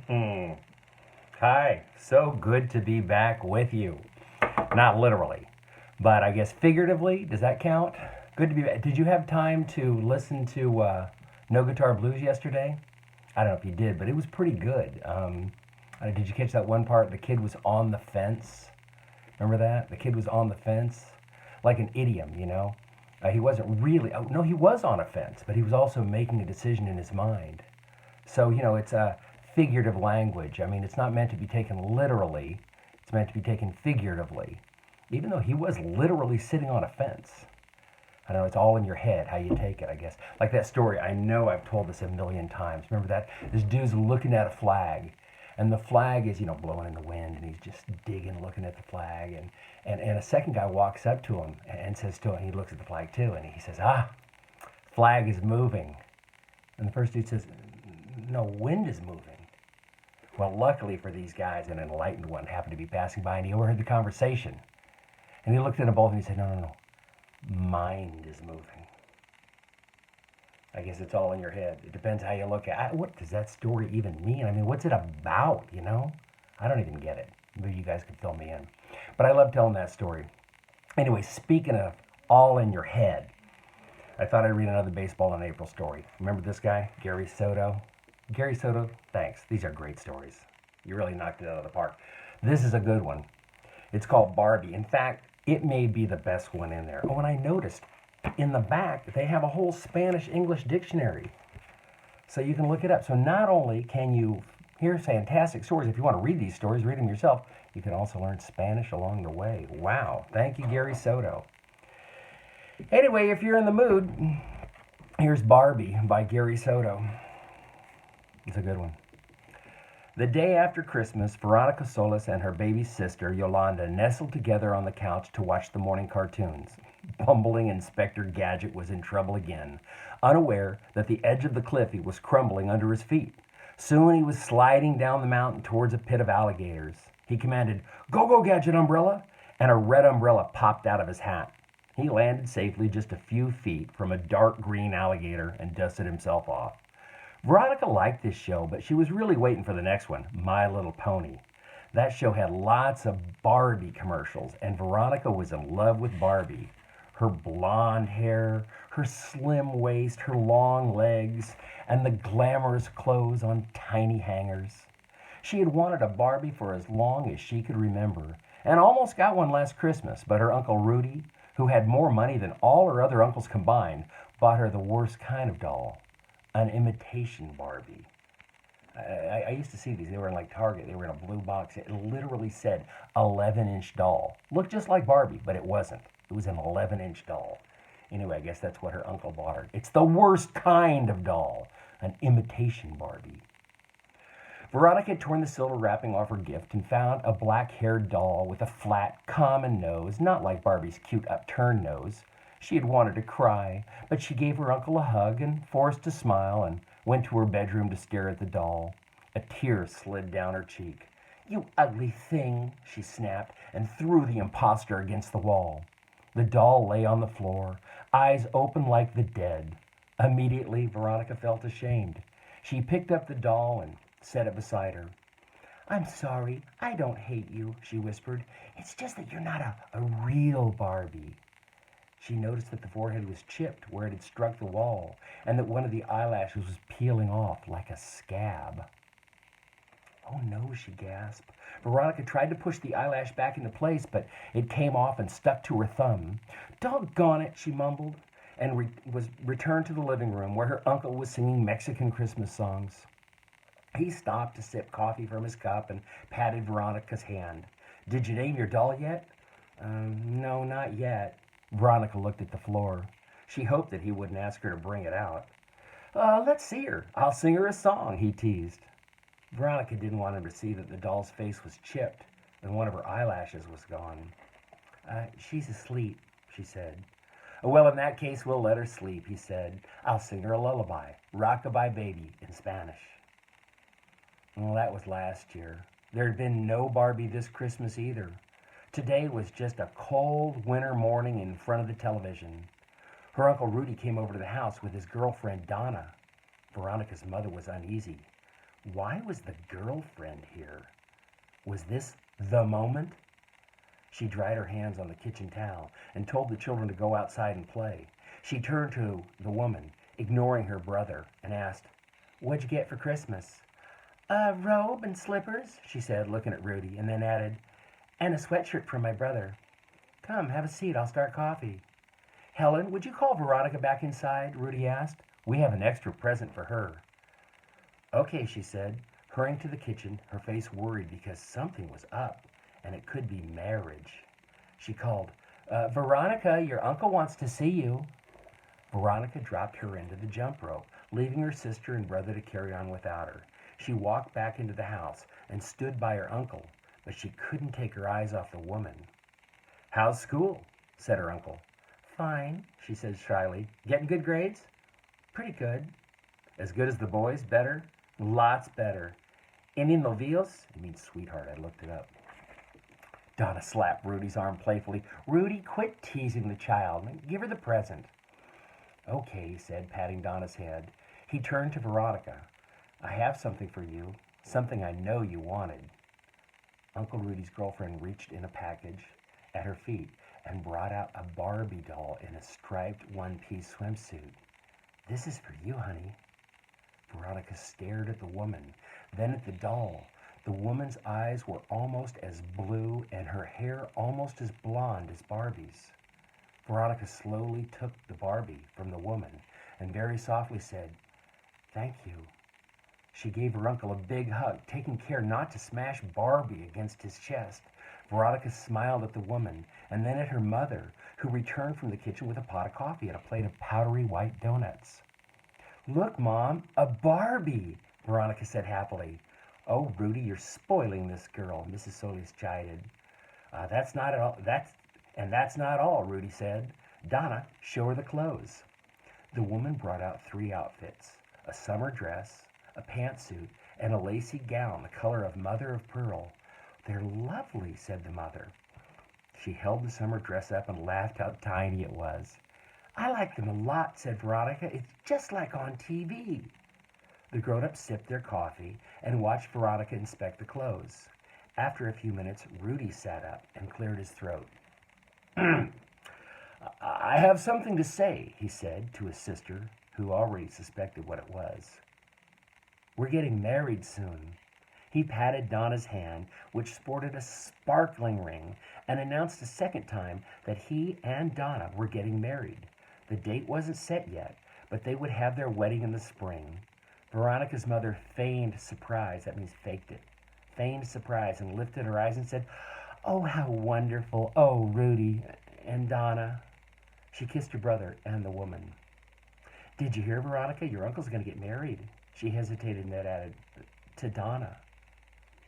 Hmm. Hi, so good to be back with you. Not literally, but I guess figuratively. Does that count? Good to be back. Did you have time to listen to No Guitar Blues yesterday? I don't know if you did, but it was pretty good. Did you catch that one part? The kid was on the fence. Remember that? The kid was on the fence, like an idiom, you know? He wasn't really, oh, no, he was on a fence, but he was also making a decision in his mind. So, it's a figurative language. I mean, it's not meant to be taken literally, it's meant to be taken figuratively. Even though he was literally sitting on a fence. I know it's all in your head how you take it, I guess. Like that story, I know I've told this a million times. Remember that? This dude's looking at a flag, and the flag is, blowing in the wind, and he's just digging, looking at the flag. And a second guy walks up to him and says to him, he looks at the flag too, and he says, flag is moving. And the first dude says, no, wind is moving. Well, luckily for these guys, an enlightened one happened to be passing by, and he overheard the conversation. And he looked at them both and he said, no, no, no. Mind is moving. I guess it's all in your head. It depends how you look at it. What does that story even mean? I mean, what's it about, I don't even get it. Maybe you guys could fill me in. But I love telling that story. Anyway, speaking of all in your head, I thought I'd read another baseball in April story. Remember this guy, Gary Soto? Gary Soto, thanks. These are great stories. You really knocked it out of the park. This is a good one. It's called Barbie. In fact, it may be the best one in there. Oh, and I noticed in the back, they have a whole Spanish-English dictionary. So you can look it up. So not only can you hear fantastic stories, if you want to read these stories, read them yourself, you can also learn Spanish along the way. Wow. Thank you, Gary Soto. Anyway, if you're in the mood, here's Barbie by Gary Soto. It's a good one. The day after Christmas, Veronica Solis and her baby sister, Yolanda, nestled together on the couch to watch the morning cartoons. Bumbling Inspector Gadget was in trouble again, unaware that the edge of the cliff was crumbling under his feet. Soon he was sliding down the mountain towards a pit of alligators. He commanded, "Go, go, Gadget umbrella!" and a red umbrella popped out of his hat. He landed safely just a few feet from a dark green alligator and dusted himself off. Veronica liked this show, but she was really waiting for the next one, My Little Pony. That show had lots of Barbie commercials, and Veronica was in love with Barbie. Her blonde hair, her slim waist, her long legs, and the glamorous clothes on tiny hangers. She had wanted a Barbie for as long as she could remember, and almost got one last Christmas, but her Uncle Rudy, who had more money than all her other uncles combined, bought her the worst kind of doll. An imitation Barbie. I used to see these. They were in like Target. They were in a blue box. It literally said 11-inch doll. Looked just like Barbie, but it wasn't. It was an 11-inch doll. Anyway, I guess that's what her uncle bought her. It's the worst kind of doll. An imitation Barbie. Veronica had torn the silver wrapping off her gift and found a black-haired doll with a flat, common nose, not like Barbie's cute upturned nose. She had wanted to cry, but she gave her uncle a hug and forced a smile and went to her bedroom to stare at the doll. A tear slid down her cheek. "You ugly thing," she snapped, and threw the impostor against the wall. The doll lay on the floor, eyes open like the dead. Immediately, Veronica felt ashamed. She picked up the doll and set it beside her. "I'm sorry, I don't hate you," she whispered. "It's just that you're not a real Barbie." She noticed that the forehead was chipped where it had struck the wall, and that one of the eyelashes was peeling off like a scab. "Oh no," she gasped. Veronica tried to push the eyelash back into place, but it came off and stuck to her thumb. "Doggone it," she mumbled, and returned to the living room where her uncle was singing Mexican Christmas songs. He stopped to sip coffee from his cup and patted Veronica's hand. "Did you name your doll yet?" No, not yet." Veronica looked at the floor. She hoped that he wouldn't ask her to bring it out. Let's see her. I'll sing her a song," he teased. Veronica didn't want him to see that the doll's face was chipped and one of her eyelashes was gone. She's asleep," she said. "Well, in that case, we'll let her sleep," he said. "I'll sing her a lullaby, Rock-a-bye Baby, in Spanish." Well, that was last year. There had been no Barbie this Christmas either. Today was just a cold winter morning in front of the television. Her Uncle Rudy came over to the house with his girlfriend Donna. Veronica's mother was uneasy. Why was the girlfriend here? Was this the moment? She dried her hands on the kitchen towel and told the children to go outside and play. She turned to the woman, ignoring her brother, and asked, "What'd you get for Christmas?" "A robe and slippers," she said, looking at Rudy, and then added, "and a sweatshirt for my brother. Come, have a seat. I'll start coffee." "Helen, would you call Veronica back inside?" Rudy asked. "We have an extra present for her." "Okay," she said, hurrying to the kitchen, her face worried because something was up, and it could be marriage. She called, "Veronica, your uncle wants to see you." Veronica dropped her into the jump rope, leaving her sister and brother to carry on without her. She walked back into the house and stood by her uncle, but she couldn't take her eyes off the woman. "How's school?" said her uncle. "Fine," she said shyly. "Getting good grades?" "Pretty good." "As good as the boys? Better?" "Lots better." "Any novios?" It means sweetheart. I looked it up. Donna slapped Rudy's arm playfully. "Rudy, quit teasing the child. Give her the present." "Okay," he said, patting Donna's head. He turned to Veronica. "I have something for you, something I know you wanted." Uncle Rudy's girlfriend reached in a package at her feet and brought out a Barbie doll in a striped one-piece swimsuit. "This is for you, honey." Veronica stared at the woman, then at the doll. The woman's eyes were almost as blue and her hair almost as blonde as Barbie's. Veronica slowly took the Barbie from the woman and very softly said, "Thank you." She gave her uncle a big hug, taking care not to smash Barbie against his chest. Veronica smiled at the woman and then at her mother, who returned from the kitchen with a pot of coffee and a plate of powdery white donuts. "Look, Mom, a Barbie," Veronica said happily. "Oh, Rudy, you're spoiling this girl," Mrs. Solis chided. That's not all, Rudy said. "Donna, show her the clothes." The woman brought out 3 outfits, a summer dress, a pantsuit, and a lacy gown the color of mother of pearl. "They're lovely," said the mother. She held the summer dress up and laughed how tiny it was. "I like them a lot," said Veronica. "It's just like on TV." The grown-ups sipped their coffee and watched Veronica inspect the clothes. After a few minutes, Rudy sat up and cleared his throat. "I have something to say," he said to his sister, who already suspected what it was. "We're getting married soon." He patted Donna's hand, which sported a sparkling ring, and announced a second time that he and Donna were getting married. The date wasn't set yet, but they would have their wedding in the spring. Veronica's mother feigned surprise, that means faked it, feigned surprise and lifted her eyes and said, "Oh, how wonderful. Oh, Rudy and Donna." She kissed her brother and the woman. "Did you hear, Veronica? Your uncle's going to get married." She hesitated and then added, "To Donna."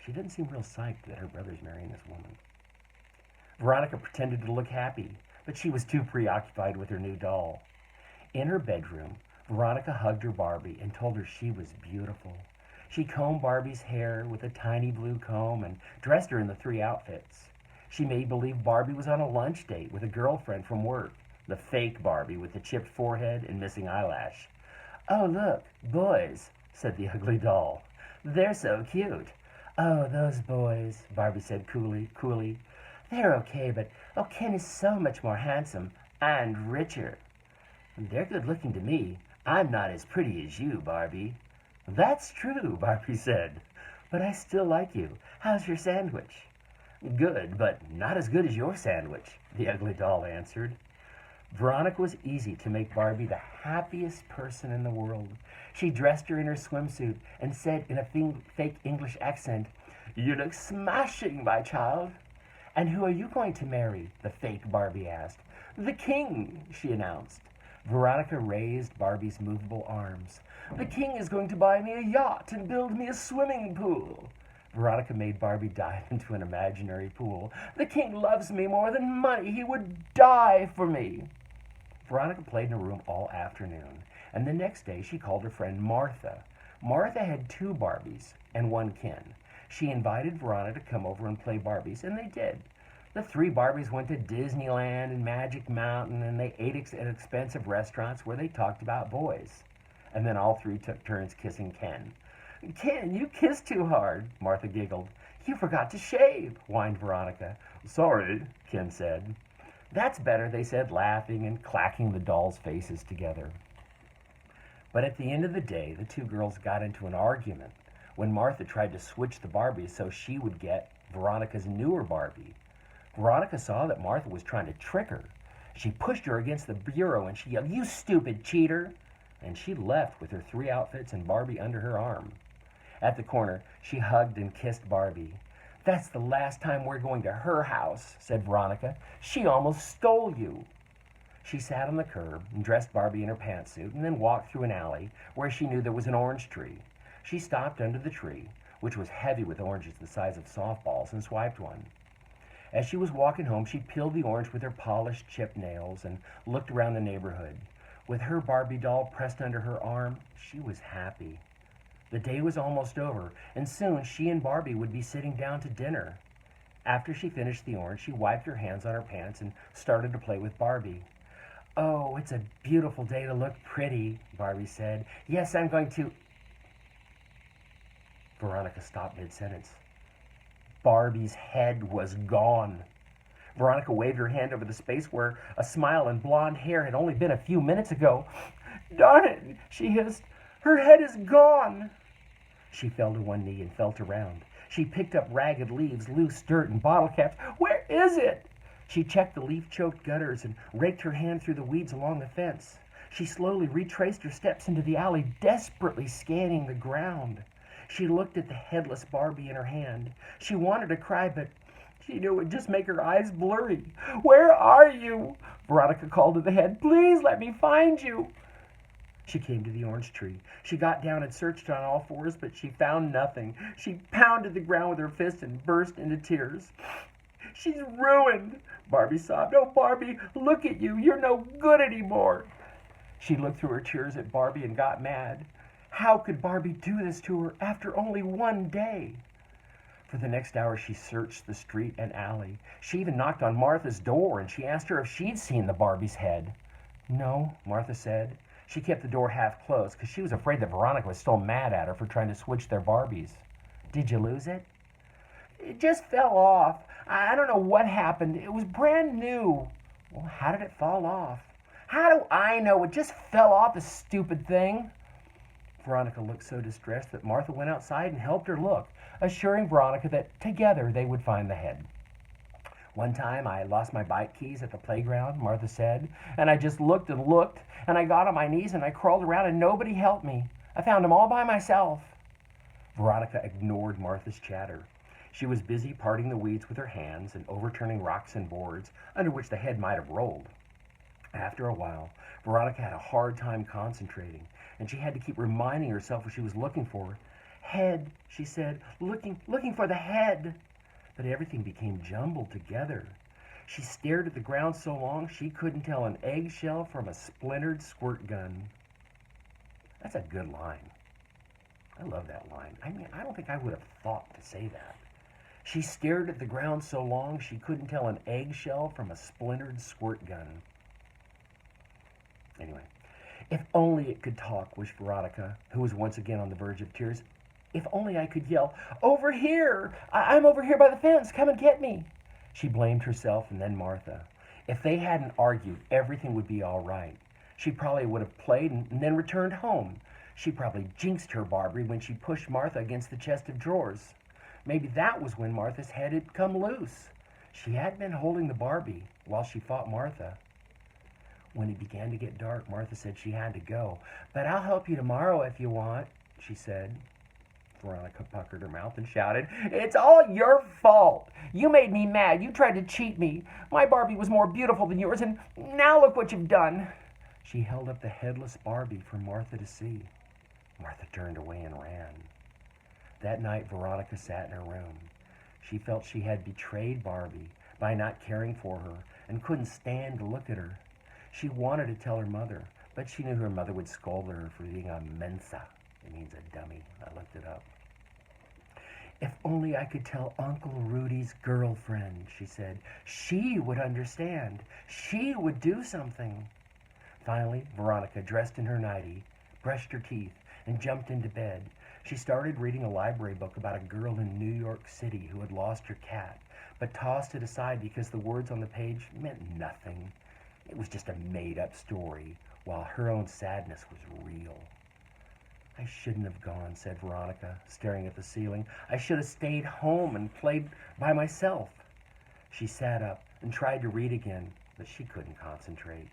She didn't seem real psyched that her brother's marrying this woman. Veronica pretended to look happy, but she was too preoccupied with her new doll. In her bedroom, Veronica hugged her Barbie and told her she was beautiful. She combed Barbie's hair with a tiny blue comb and dressed her in the 3 outfits. She made believe Barbie was on a lunch date with a girlfriend from work, the fake Barbie with the chipped forehead and missing eyelash. "Oh, look, boys," said the ugly doll. "They're so cute." "Oh, those boys," Barbie said coolly. "They're okay, but Ken is so much more handsome and richer." "They're good looking to me. I'm not as pretty as you, Barbie." "That's true," Barbie said. "But I still like you. How's your sandwich?" "Good, but not as good as your sandwich," the ugly doll answered. Veronica was easy to make Barbie the happiest person in the world. She dressed her in her swimsuit and said in a fake English accent, "You look smashing, my child." "And who are you going to marry?" the fake Barbie asked. "The king," she announced. Veronica raised Barbie's movable arms. "The king is going to buy me a yacht and build me a swimming pool." Veronica made Barbie dive into an imaginary pool. "The king loves me more than money. He would die for me." Veronica played in a room all afternoon, and the next day she called her friend Martha. Martha had 2 Barbies and 1 Ken. She invited Veronica to come over and play Barbies, and they did. The 3 Barbies went to Disneyland and Magic Mountain, and they ate at expensive restaurants where they talked about boys. And then all 3 took turns kissing Ken. Ken, you kissed too hard, Martha giggled. You forgot to shave, whined Veronica. Sorry, Ken said. That's better, they said, laughing and clacking the dolls' faces together. But at the end of the day, the two girls got into an argument when Martha tried to switch the Barbies so she would get Veronica's newer Barbie. Veronica saw that Martha was trying to trick her. She pushed her against the bureau and she yelled, You stupid cheater! And she left with her 3 outfits and Barbie under her arm. At the corner, she hugged and kissed Barbie. That's the last time we're going to her house, said Veronica. She almost stole you. She sat on the curb and dressed Barbie in her pantsuit and then walked through an alley where she knew there was an orange tree. She stopped under the tree, which was heavy with oranges the size of softballs, and swiped one. As she was walking home, she peeled the orange with her polished chipped nails and looked around the neighborhood. With her Barbie doll pressed under her arm, she was happy. The day was almost over, and soon she and Barbie would be sitting down to dinner. After she finished the orange, she wiped her hands on her pants and started to play with Barbie. Oh, it's a beautiful day to look pretty, Barbie said. Yes, I'm going to... Veronica stopped mid-sentence. Barbie's head was gone. Veronica waved her hand over the space where a smile and blonde hair had only been a few minutes ago. Darn it, she hissed. Her head is gone. She fell to one knee and felt around. She picked up ragged leaves, loose dirt, and bottle caps. Where is it? She checked the leaf-choked gutters and raked her hand through the weeds along the fence. She slowly retraced her steps into the alley, desperately scanning the ground. She looked at the headless Barbie in her hand. She wanted to cry, but she knew it would just make her eyes blurry. Where are you? Veronica called to the head. Please let me find you. She came to the orange tree. She got down and searched on all fours, but she found nothing. She pounded the ground with her fist and burst into tears. She's ruined, Barbie sobbed. Oh, Barbie, look at you. You're no good anymore. She looked through her tears at Barbie and got mad. How could Barbie do this to her after only one day? For the next hour, she searched the street and alley. She even knocked on Martha's door, and she asked her if she'd seen the Barbie's head. No, Martha said. She kept the door half closed because she was afraid that Veronica was still mad at her for trying to switch their Barbies. Did you lose it? It just fell off. I don't know what happened. It was brand new. Well, how did it fall off? How do I know? It just fell off, the stupid thing. Veronica looked so distressed that Martha went outside and helped her look, assuring Veronica that together they would find the head. One time I lost my bike keys at the playground, Martha said, and I just looked, and I got on my knees and I crawled around and nobody helped me. I found them all by myself. Veronica ignored Martha's chatter. She was busy parting the weeds with her hands and overturning rocks and boards under which the head might have rolled. After a while, Veronica had a hard time concentrating, and she had to keep reminding herself what she was looking for. Head, she said, looking for the head. But everything became jumbled together. She stared at the ground so long she couldn't tell an eggshell from a splintered squirt gun. That's a good line. I love that line. I mean, I don't think I would have thought to say that. She stared at the ground so long she couldn't tell an eggshell from a splintered squirt gun. Anyway, if only it could talk, wished Veronica, who was once again on the verge of tears. If only I could yell, over here! I'm over here by the fence. Come and get me. She blamed herself and then Martha. If they hadn't argued, everything would be all right. She probably would have played and then returned home. She probably jinxed her Barbie when she pushed Martha against the chest of drawers. Maybe that was when Martha's head had come loose. She had been holding the Barbie while she fought Martha. When it began to get dark, Martha said she had to go. But I'll help you tomorrow if you want, she said. Veronica puckered her mouth and shouted, It's all your fault. You made me mad. You tried to cheat me. My Barbie was more beautiful than yours, and now look what you've done. She held up the headless Barbie for Martha to see. Martha turned away and ran. That night, Veronica sat in her room. She felt she had betrayed Barbie by not caring for her and couldn't stand to look at her. She wanted to tell her mother, but she knew her mother would scold her for being a mensa. It means a dummy. I looked it up. If only I could tell Uncle Rudy's girlfriend, she said. She would understand. She would do something. Finally, Veronica, dressed in her nightie, brushed her teeth, and jumped into bed. She started reading a library book about a girl in New York City who had lost her cat, but tossed it aside because the words on the page meant nothing. It was just a made-up story, while her own sadness was real. I shouldn't have gone, said Veronica, staring at the ceiling. I should have stayed home and played by myself. She sat up and tried to read again, but she couldn't concentrate.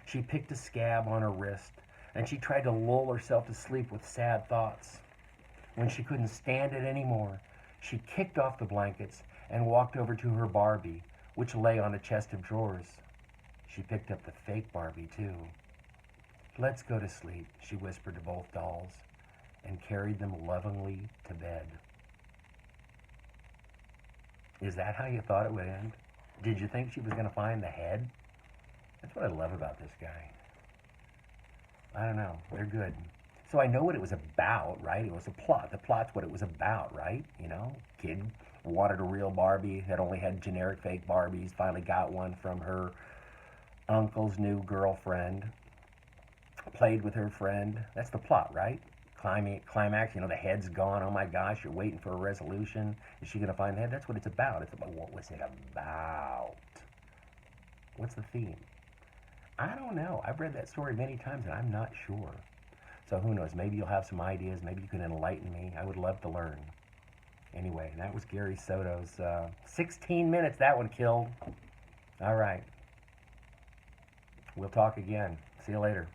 She picked a scab on her wrist, and she tried to lull herself to sleep with sad thoughts. When she couldn't stand it anymore, she kicked off the blankets and walked over to her Barbie, which lay on a chest of drawers. She picked up the fake Barbie, too. Let's go to sleep, she whispered to both dolls, and carried them lovingly to bed. Is that how you thought it would end? Did you think she was going to find the head? That's what I love about this guy. I don't know. They're good. So I know what it was about, right? It was a plot. The plot's what it was about, right? You know, kid wanted a real Barbie, had only had generic fake Barbies, finally got one from her uncle's new girlfriend, played with her friend. That's the plot, right? Climax, you know, the head's gone. Oh my gosh, you're waiting for a resolution. Is she going to find the head? That's what it's about. It's about, what was it about? What's the theme? I don't know. I've read that story many times and I'm not sure. So who knows? Maybe you'll have some ideas. Maybe you can enlighten me. I would love to learn. Anyway, that was Gary Soto's 16 minutes. That one killed. All right. We'll talk again. See you later.